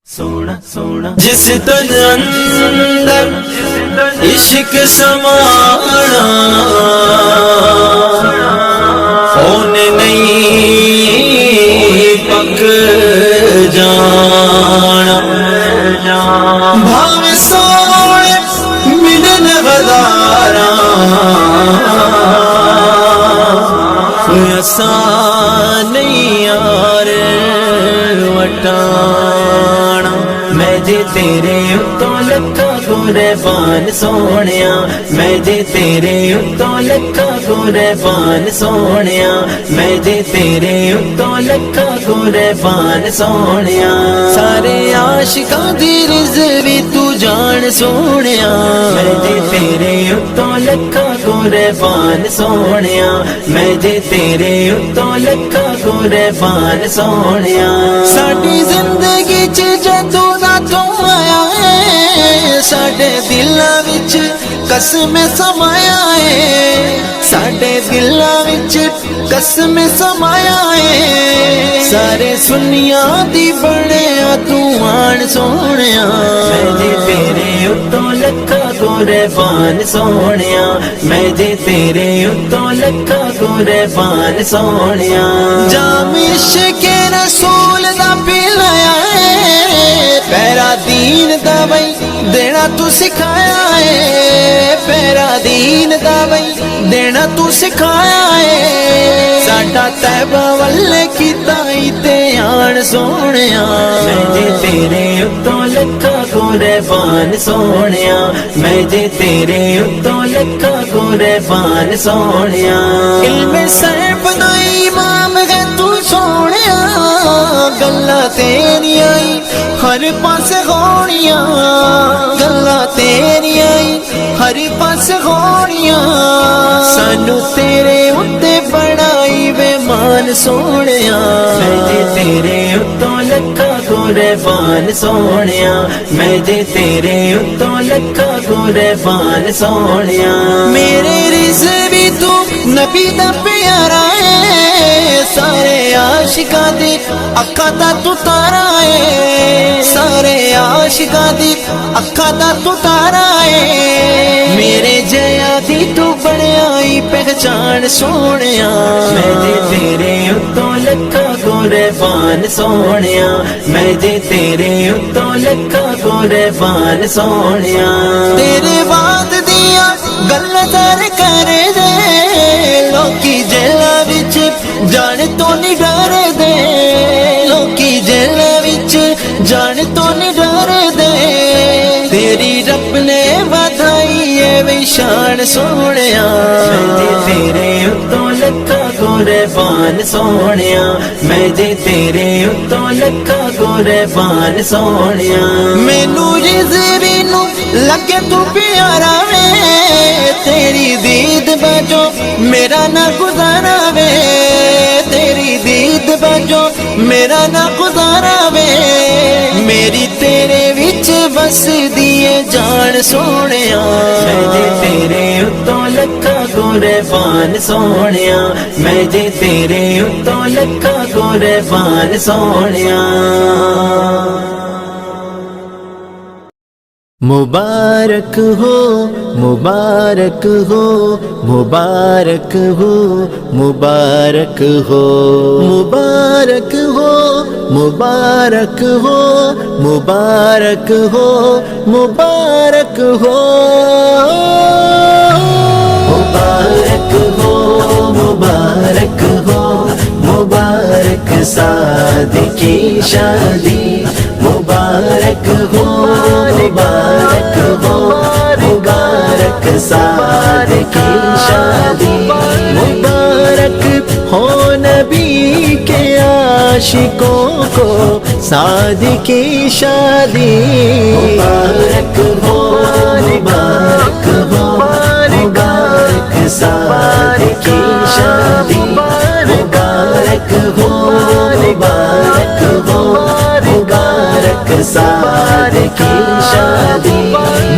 جس تن اندر عشق سمانا خون نہیں پک جانا بھاو سونے ملن غدارا آسان نہیں یار وٹانا میں جی تیرے اتوں لکھا قربان سونیا میں جی تیرے اتوں لکھا قربان سونیا میں جی تیرے اتوں لکھا قربان سونیا سارے عاشقاں دی رضوی تو جان سونیا میں جی تیرے اتوں لکھا قربان سونیا میں جی تیرے اتوں لکھا قربان سونیا ساڈی زندگی چ جدوں دا تو آیا ہے ساڈے دلاں وچ قسم سمایا ہے ساڈے دلاں وچ قسم سمایا ہے سارے سنیاں دی بنیا تو آن سونیا میں جی تیرے اتوں لکھا قربان سونیا میں جی تیرے اتوں لکھا قربان سونیا جام عشق رسول دا پلایا ہے پیرا دین دا بھائی دینا تو سکھایا ہے پیرا دین دا بھائی دینا تو سکھایا ہے ساڈا طیبہ والے کی تائی تے آن سونیا میں جی تیرے اتوں لکھا قربان سونیا میں جی تیرے اتوں لکھا قربان سونیا علم صرف دا امام ہے تو سونیا گلاں تیریاں ہر پاس ہونیاں گلاں تیریاں ہر پاس ہونیاں سانو تیرے اتے بڑائی بے مان سونیا میں جی تیرے اتوں لکھا قربان سونیا میں جی تیرے اتوں لکھا قربان سونیا میرے رضوی تو نبی دا پیارا ہے سارے عاشقاں دی اکھاں دا تو تارا ہے سارے عاشقاں دی اکھاں دا تو تارا ہے میرے جیا دی تو بڑائی پہچان سونیا میں جی تیرے اتوں لکھا قربان سونیا میں جی تیرے اتوں لکھا قربان سونیا تیرے بعد دیا گلاں تر کرے دے لوکی جیلاں وچ جان تو نہیں ڈر دے لوکی جیلاں وچ جان تو نہیں ڈر دے تیری رب نے ودائی ہے وی شان سونیا میں جی تیرے اتوں لکھا قربان سونیا میں جی تیرے اتوں لکھا قربان سونیا مینوں رضوی نو لگے تو پیارا وے تیری دید بجو میرا نہ گزارا وے تیری دید بجو میرا نہ گزارا وے میری تیرے وچ بس دیے جان سونیا میں جی تیرے اتوں لکھا قربان سونیا میں جی تیرے اتوں لکھا قربان سونیا مبارک ہو مبارک ہو مبارک ہو مبارک ہو مبارک ہو مبارک ہو مبارک ہو مبارک ہو مبارک ہو مبارک ہو مبارک سعد کی شادی مبارک ہو مبارک ہو مبارک سعد کی شادی مبارک ہو نبی کے عاشقوں کو سعد کی شادی مبارک ہو مبارک ہو مبارک سعد کی شادی مبارک ہو مبارک ہو مبارک سعد کی شادی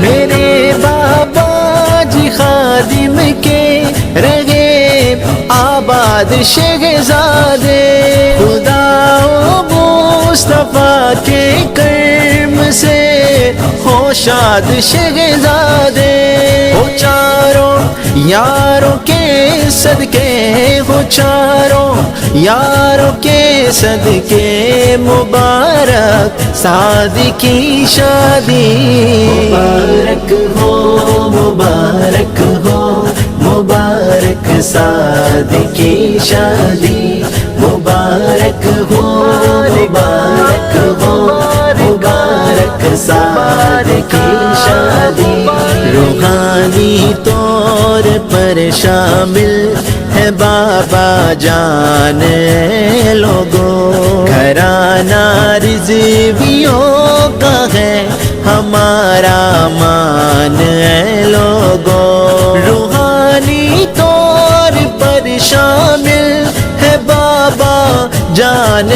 میرے بابا جی خادم کے رہے آباد شہزادے خدا و مصطفیٰ کے کر ہو شاد شہزادے، ہو چاروں یاروں کے صدقے، ہو چاروں یاروں کے صدقے، مبارک سعد کی شادی، مبارک ہو مبارک ہو مبارک سعد کی شادی، مبارک ہو مبارک ہو مبارک سعد کی شادی، روحانی طور پر شامل ہے بابا جان لوگوں، گھرانہ رضویوں کا ہے ہمارا مان ہے لوگوں، روحانی طور پر شامل ہے بابا جان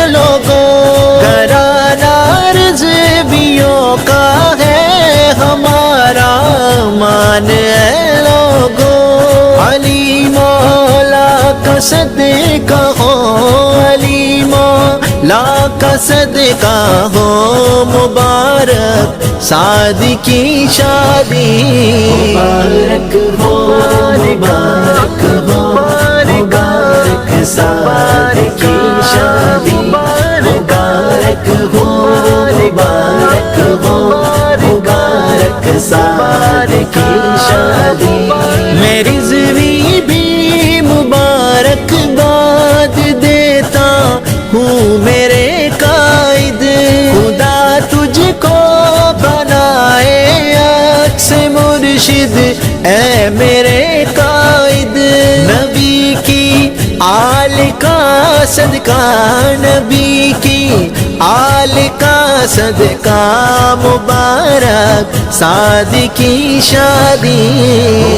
لوگوں، گھرانہ رضویوں کا ہے ہمارا مان ہے لوگوں، علی مولا کا صدقہ ہو، علی مولا کا صدقہ ہو، مبارک سعد کی شادی، مبارک ہو مبارک ہو مبارک سعد کی شادی، مبارک ہو مبارک ہو مبارک سعد کی شادی، میں رضوی بھی مبارک باد دیتا ہوں میرے قائد، خدا تجھ کو بنائے عکس مرشد اے میرے قائد، نبی کی آل کا صدقہ، نبی کی آل کا صدقہ، مبارک سعد کی شادی،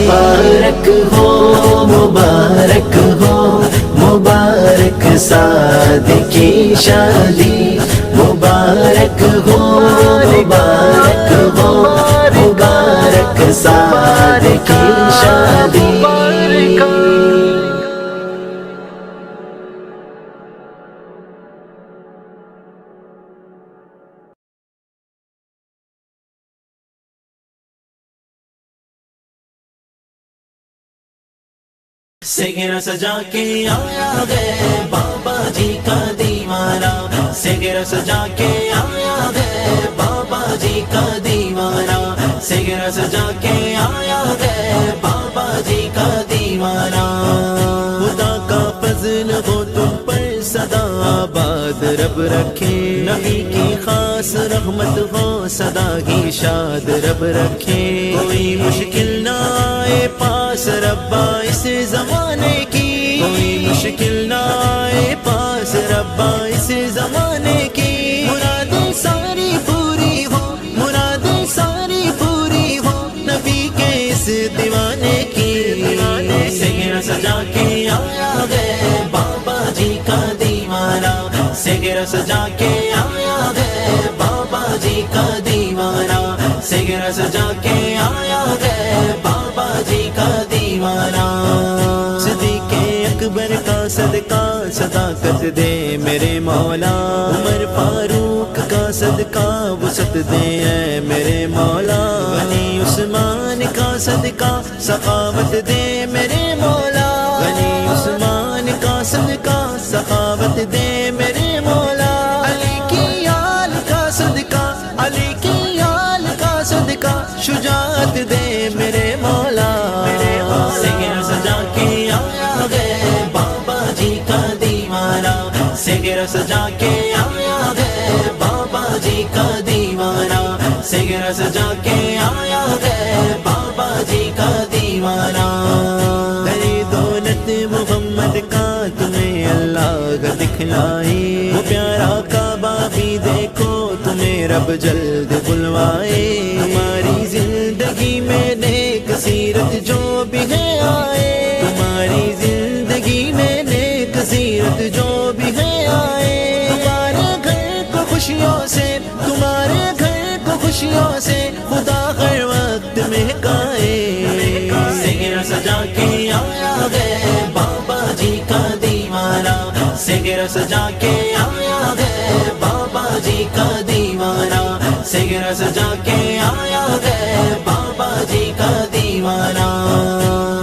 مبارک ہو مبارک ہو مبارک سعد کی شادی، مبارک ہو مبارک ہو مبارک سعد کی شادی، سگرا سجا کے آیا ہے بابا جی کا دیوانہ، سگرا سجا کے آیا ہے بابا جی کا دیوانہ، سگرا سجا کے آیا ہے بابا جی کا دیوانہ، خدا کا فضل ہو تم پر سدا آباد رب رکھے، نبی کی خاص رحمت ہو سدا ہی شاد رب رکھے، کوئی مشکل نہ آئے پاس ربا اس زمانے کی، کوئی مشکل نہ آئے پاس ربا اس زمانے کی، مرادیں ساری پوری ہو، مرادیں ساری پوری ہو نبی کے اس دیوانے کی، سگرا سجا کے آیا ہے بابا جی کا دیوانہ، سگرا سجا کے آیا ہے بابا جی کا دیوانہ، سگرا سجا کے آیا ہے بابا جی کا دیوانہ، صدیق اکبر کا صدقہ صداقت دے میرے مولا، عمر فاروق کا صدقہ وسعت دے اے میرے مولا، غنی عثمان کا صدقہ سخاوت دے میرے مولا، غنی عثمان کا صدقہ سخاوت دے میرے مولا، علی کی آل کا صدقہ، علی کی آل کا صدقہ شجاعت دے میرے مولا، سگرا سجا کے آیا ہے بابا جی کا دیوانہ، سگرا سجا کے آیا ہے بابا جی کا دیوانہ، سگرا سجا کے آیا ہے بابا جی کا دیوانہ، تیری دولت محمد کا تمہیں اللہ دکھلائے، وہ پیارا کعبہ بھی دیکھو تمہیں رب جلد بلوائے، ہماری زندگی میں نیک سیرت جو بھی ہے آئے، تمہاری زندگی میں نیک سیرت جو بھی ہے آئے، تمہارے گھر کو خوشیوں سے، تمہارے گھر کو خوشیوں سے خدا ہر وقت مہکائے، سگرا سجا کے آیا ہے بابا جی کا دیوانہ، سگرا سجا کے آیا ہے بابا جی کا دیوانہ، سگرا سجا کے آیا ہے بابا جی کا دیوانہ،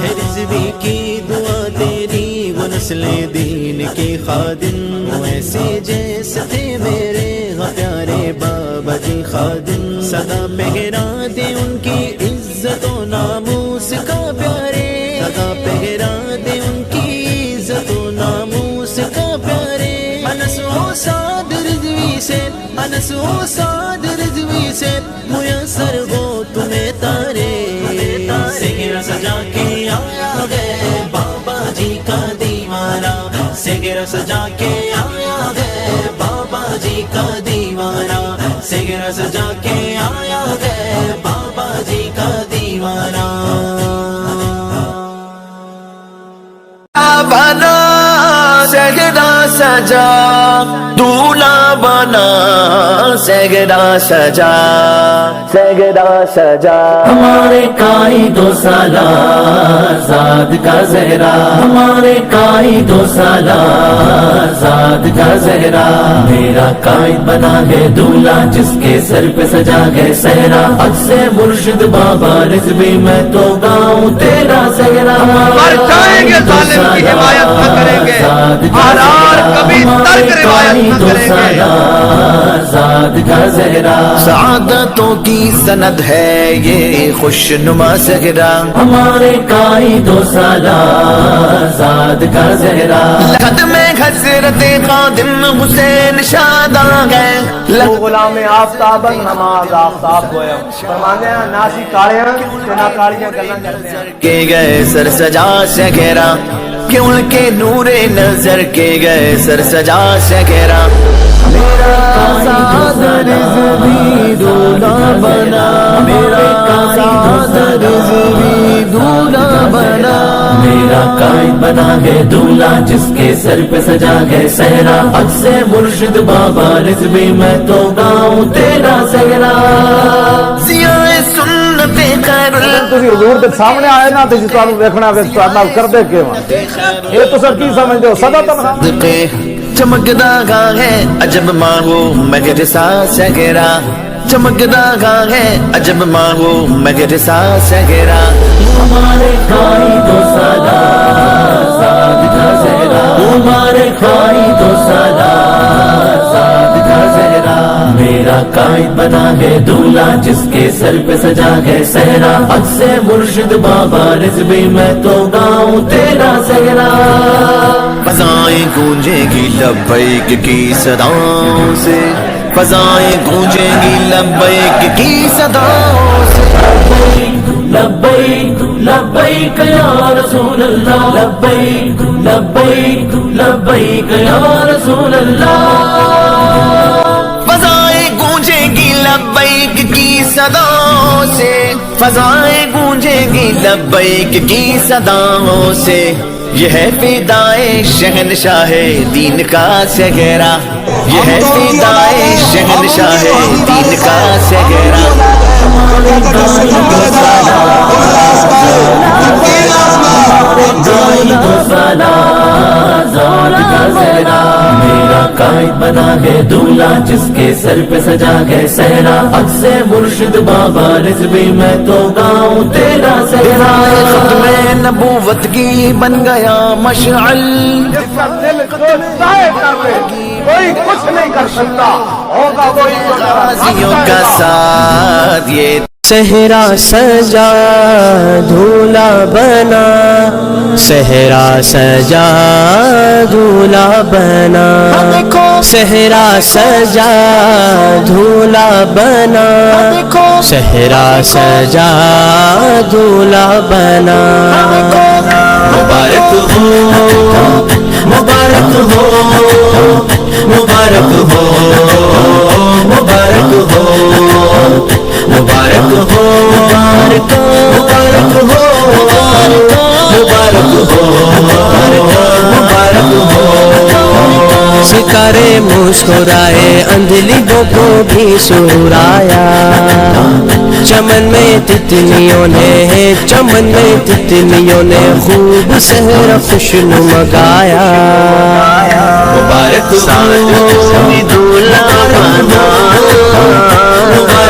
ہے رضوی کی دعا تیری وہ نسل دین کے خادم، ایسے جیسے تھے میرے پیارے بابا جی خادم، سدا پہرا دے ان کی عزت و ناموس کا پیارے، سدا پہرا دے ان کی عزت و ناموس کا پیارے، انس و سعد رضوی سے، انس و سعد رضوی سے میسر ہو تمہیں تارے، سگرا سجا کے آیا ہے بابا جی کا دیوانہ، سگرا سجا کے آیا ہے بابا جی کا دیوانہ، سگرا سجا کے آیا ہے بابا جی کا دیوانہ، بنا سگرا سجا دولہا بنا، سگرا سجا سگرا سجا، ہمارے کائی 2 سالہ زاد کا زہرا، ہمارے کائی 2 سالہ زاد کا زہرا، میرا قائد بنا ہے دولہا جس کے سر پہ سجا ہے صحرا، حد سے مرشد بابا رضوی میں تو گاؤں تیرا صحرا، مر جائیں گے ظالم کی حمایت نہ کریں گے، حرار کبھی ترک روایت نہ کریں گے، زاد کا زہرا، سعادتوں کی سند ہے یہ خوش نما صحرا، ہمارے کائی 2 سالہ زاد کا زہرا، لحد میں حضرت خادم حسین شادہ ہے، غلام آفتابن نماز آفتاب گویم، فرمانے ہیں ناسی کالیاں کہ نہ کالیاں گلنا کرتے ہیں، کے گئے سر سجا صحرا، کہ ان کے نور نظر کے گئے سر سجا صحرا، میرا سعد رضوی دولہا بنا، میرا سعد رضوی دولہا بنا، میرا قائد بنا ہے دولہا جس کے سر پہ سجا ہے صحرا، حد سے مرشد بابا رضوی میں تو گاؤں تیرا صحرا، ضیاء سنت خیر تسی حضور دے سامنے آئے نا تے جس تانوں ویکھنا وے تہاڈا کردے کیواں اے تساں کی سمجھدے ہو صدا تنہا صدقے چمکدا گا ہے عجب ماہو مگر سا صحرا، چمکدا گا ہے عجب ماہو مگر سا صحرا، ہمارے کائی 2 سالہ زاد کا زہرا، ہمارے کائی 2 سالہ زاد کا زہرا، میرا قائد بنا ہے دولہا جس کے سر پہ سجا ہے صحرا، حد سے مرشد بابا رضوی میں تو گاؤں تیرا صحرا، فضائیں گونجیں گی لبیک کی صداؤں سے، فضائیں گونجیں گی لبیک کی صداؤں سے، لبیک لبیک یا رسول اللہ، لبیک لبیک لبیک یا رسول اللہ، فضائیں گونجیں گی لبیک کی صداؤں سے، فضائیں گونجیں گی لبیک کی صداؤں سے، یہ ہے فدائے شہنشاہ دین کا صحرا، یہ ہے فدائے شہنشاہ دین کا صحرا، میرا قائد بنا ہے دولہا جس کے سر پہ سجا ہے صحرا، حد سے مرشد بابا رضوی میں تو گاؤں تیرا صحرا، ختم نبوت کی بن گیا مشعل، جس کا دل جو چاہے کر لے کوئی کچھ نہیں کر سکتا، ہوگا وہی غازیوں کا ساتھ یہ صحرا سجا دولہا بنا، صحرا سجا دولہا بنا، صحرا سجا دولہا بنا، صحرا سجا دولہا بنا، مبارک ہو مبارک ہو مبارک ہو مبارک ہو مبارک ہو مبارک ہو مبارک ہو مبارک ہو، ستارے مسکرائے اندھلیوں کو بھی سرور آیا، چمن میں تتلیوں نے، چمن میں تتلیوں نے خوب سحر خوشنما گایا، مبارک ہو دولہا بنا، مبارک